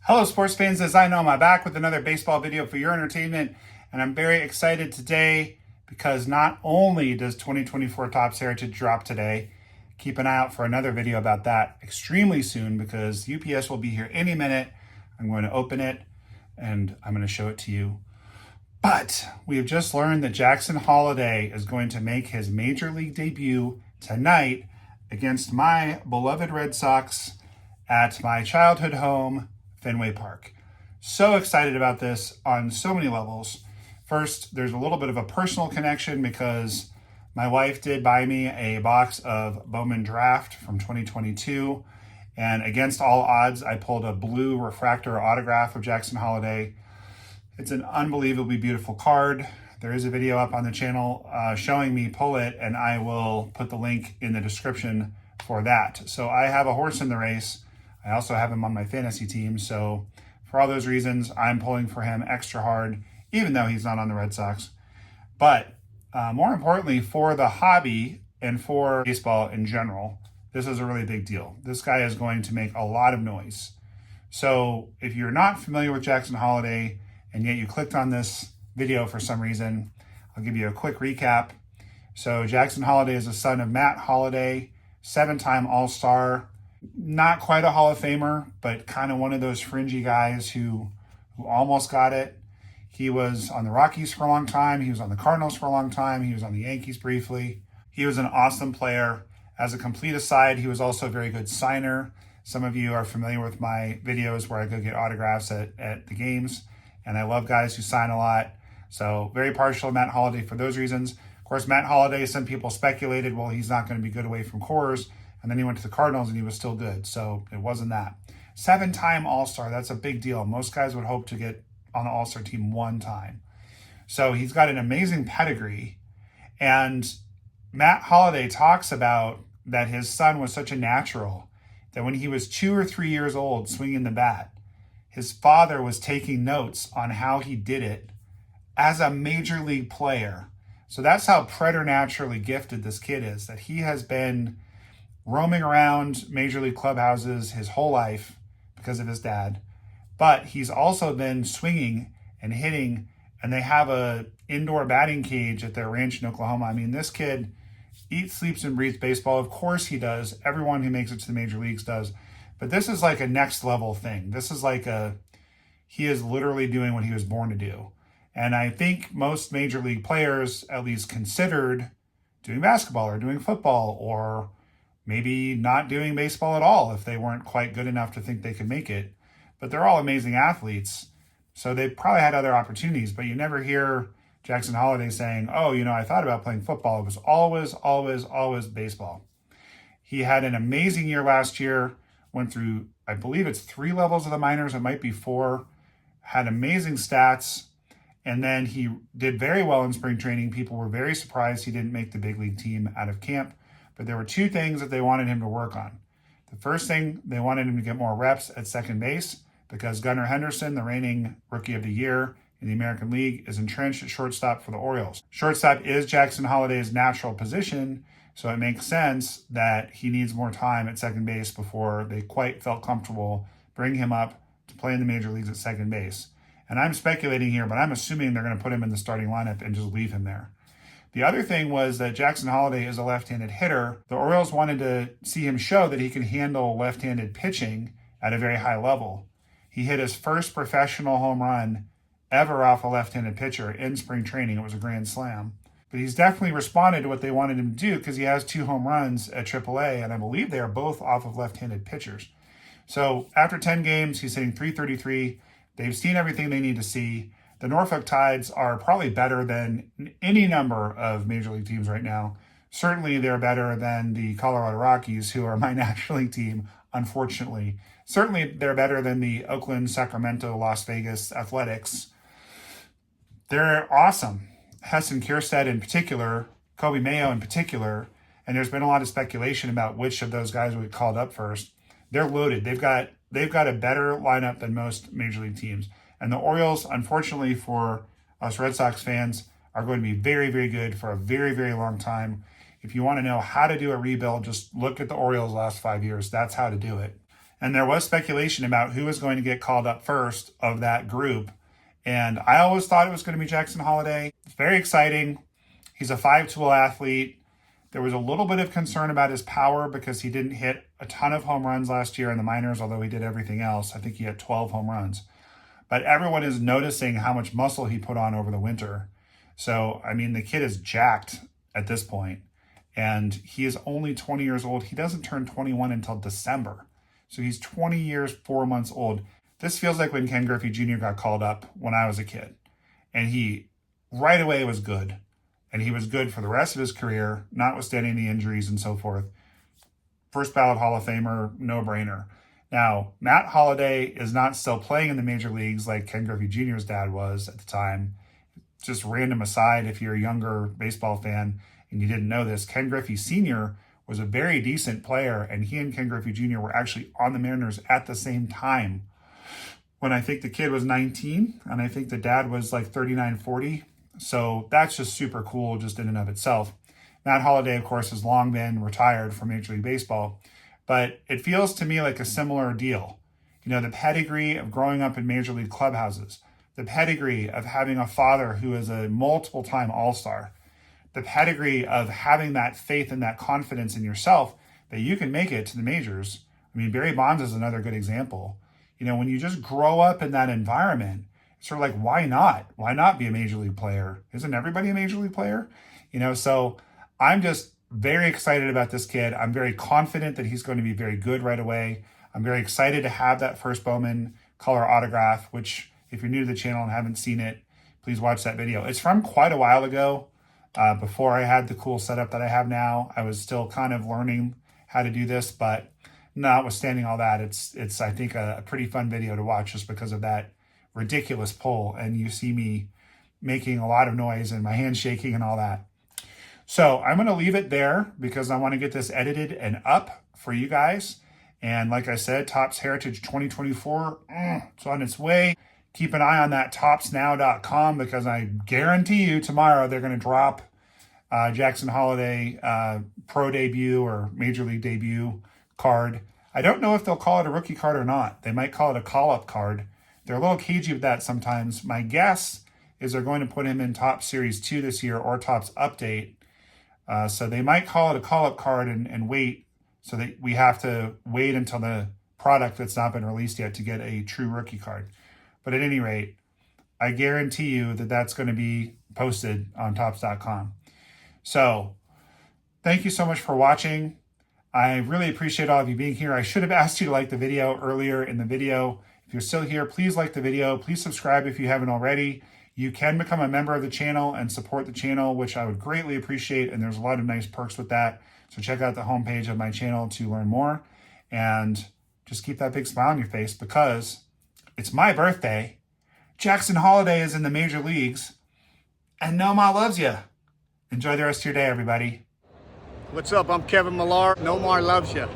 Hello, sports fans. As I know, I'm back with another baseball video for your entertainment, and I'm very excited today because not only does 2024 Topps Heritage drop today, keep an eye out for another video about that extremely soon because UPS will be here any minute. I'm going to open it and I'm going to show it to you. But we have just learned that Jackson Holliday is going to make his major league debut tonight against my beloved Red Sox at my childhood home, Fenway Park. So excited about this on so many levels. First, there's a little bit of a personal connection because my wife did buy me a box of Bowman Draft from 2022. And against all odds, I pulled a blue refractor autograph of Jackson Holliday. It's an unbelievably beautiful card. There is a video up on the channel showing me pull it, and I will put the link in the description for that. So I have a horse in the race. I also have him on my fantasy team. So for all those reasons, I'm pulling for him extra hard, even though he's not on the Red Sox. But more importantly, for the hobby and for baseball in general, this is a really big deal. This guy is going to make a lot of noise. So if you're not familiar with Jackson Holliday, and yet you clicked on this video for some reason, I'll give you a quick recap. So Jackson Holliday is the son of Matt Holliday, 7-time All-Star, not quite a Hall of Famer, but kind of one of those fringy guys who almost got it. He was on the Rockies for a long time. He was on the Cardinals for a long time. He was on the Yankees briefly. He was an awesome player. As a complete aside, he was also a very good signer. Some of you are familiar with my videos where I go get autographs at the games, and I love guys who sign a lot. So very partial to Matt Holliday for those reasons. Of course, Matt Holliday, some people speculated, well, he's not going to be good away from Coors. And then he went to the Cardinals and he was still good. So it wasn't that. 7-time All-Star, that's a big deal. Most guys would hope to get on the All-Star team one time. So he's got an amazing pedigree. And Matt Holliday talks about that his son was such a natural that when he was 2 or 3 years old swinging the bat, his father was taking notes on how he did it as a major league player. So that's how preternaturally gifted this kid is, that he has been roaming around major league clubhouses his whole life because of his dad. But he's also been swinging and hitting, and they have a indoor batting cage at their ranch in Oklahoma. I mean, this kid eats, sleeps, and breathes baseball. Of course he does. Everyone who makes it to the major leagues does. But this is like a next level thing. This is like he is literally doing what he was born to do. And I think most major league players at least considered doing basketball or doing football or maybe not doing baseball at all if they weren't quite good enough to think they could make it. But they're all amazing athletes. So they probably had other opportunities, but you never hear Jackson Holliday saying, oh, I thought about playing football. It was always baseball. He had an amazing year last year, went through, I believe it's 3 levels of the minors. It might be 4, had amazing stats. And then he did very well in spring training. People were very surprised he didn't make the big league team out of camp. But there were 2 things that they wanted him to work on. The first thing, they wanted him to get more reps at second base because Gunnar Henderson, the reigning Rookie of the Year in the American League, is entrenched at shortstop for the Orioles. Shortstop is Jackson Holliday's natural position, so it makes sense that he needs more time at second base before they quite felt comfortable bringing him up to play in the major leagues at second base. And I'm speculating here, but I'm assuming they're going to put him in the starting lineup and just leave him there. The other thing was that Jackson Holliday is a left-handed hitter. The Orioles wanted to see him show that he can handle left-handed pitching at a very high level. He hit his first professional home run ever off a left-handed pitcher in spring training. It was a grand slam. But he's definitely responded to what they wanted him to do because he has 2 home runs at AAA, and I believe they are both off of left-handed pitchers. So after 10 games, he's hitting .333. They've seen everything they need to see. The Norfolk Tides are probably better than any number of major league teams right now. Certainly they're better than the Colorado Rockies, who are my National League team, unfortunately. Certainly they're better than the Oakland, Sacramento, Las Vegas Athletics. They're awesome. Heston Kjerstad in particular, Kobe Mayo in particular, and there's been a lot of speculation about which of those guys would be called up first. They're loaded. They've got a better lineup than most major league teams. And the Orioles, unfortunately for us Red Sox fans, are going to be very, very good for a very, very long time. If you want to know how to do a rebuild, just look at the Orioles last 5 years. That's how to do it. And there was speculation about who was going to get called up first of that group. And I always thought it was going to be Jackson Holliday. It's very exciting. He's a 5-tool athlete. There was a little bit of concern about his power because he didn't hit a ton of home runs last year in the minors, although he did everything else. I think he had 12 home runs. But everyone is noticing how much muscle he put on over the winter. So, I mean, the kid is jacked at this point, and he is only 20 years old. He doesn't turn 21 until December. So he's 20 years, 4 months old. This feels like when Ken Griffey Jr. got called up when I was a kid. And he right away was good. And he was good for the rest of his career, notwithstanding the injuries and so forth. First ballot Hall of Famer, no-brainer. Now, Matt Holliday is not still playing in the major leagues like Ken Griffey Jr.'s dad was at the time. Just random aside, if you're a younger baseball fan and you didn't know this, Ken Griffey Sr. was a very decent player, and he and Ken Griffey Jr. were actually on the Mariners at the same time. When I think the kid was 19, and I think the dad was like 39, 40. So that's just super cool just in and of itself. Matt Holliday, of course, has long been retired from Major League Baseball, but it feels to me like a similar deal. You know, the pedigree of growing up in Major League clubhouses, the pedigree of having a father who is a multiple-time All-Star, the pedigree of having that faith and that confidence in yourself that you can make it to the majors. I mean, Barry Bonds is another good example. You know, when you just grow up in that environment, it's sort of like, why not? Why not be a major league player? Isn't everybody a major league player? You know, so I'm just very excited about this kid. I'm very confident that he's going to be very good right away. I'm very excited to have that first Bowman color autograph, which if you're new to the channel and haven't seen it, please watch that video. It's from quite a while ago. Before I had the cool setup that I have now. I was still kind of learning how to do this, but notwithstanding all that, it's I think a pretty fun video to watch just because of that ridiculous pull, and you see me making a lot of noise and my hands shaking and all that. So I'm going to leave it there because I want to get this edited and up for you guys. And like I said, Topps Heritage 2024, it's on its way. Keep an eye on that topsnow.com because I guarantee you tomorrow they're going to drop Jackson Holliday pro debut or major league debut card. I don't know if they'll call it a rookie card or not. They might call it a call-up card. They're a little cagey with that sometimes. My guess is they're going to put him in Topps Series 2 this year or Topps Update. So they might call it a call-up card and wait so that we have to wait until the product that's not been released yet to get a true rookie card. But at any rate, I guarantee you that that's going to be posted on Topps.com. So thank you so much for watching. I really appreciate all of you being here. I should have asked you to like the video earlier in the video. If you're still here, please like the video. Please subscribe if you haven't already. You can become a member of the channel and support the channel, which I would greatly appreciate. And there's a lot of nice perks with that. So check out the homepage of my channel to learn more. And just keep that big smile on your face because it's my birthday. Jackson Holliday is in the major leagues. And Nomar loves you. Enjoy the rest of your day, everybody. What's up? I'm Kevin Millar. Nomar loves you.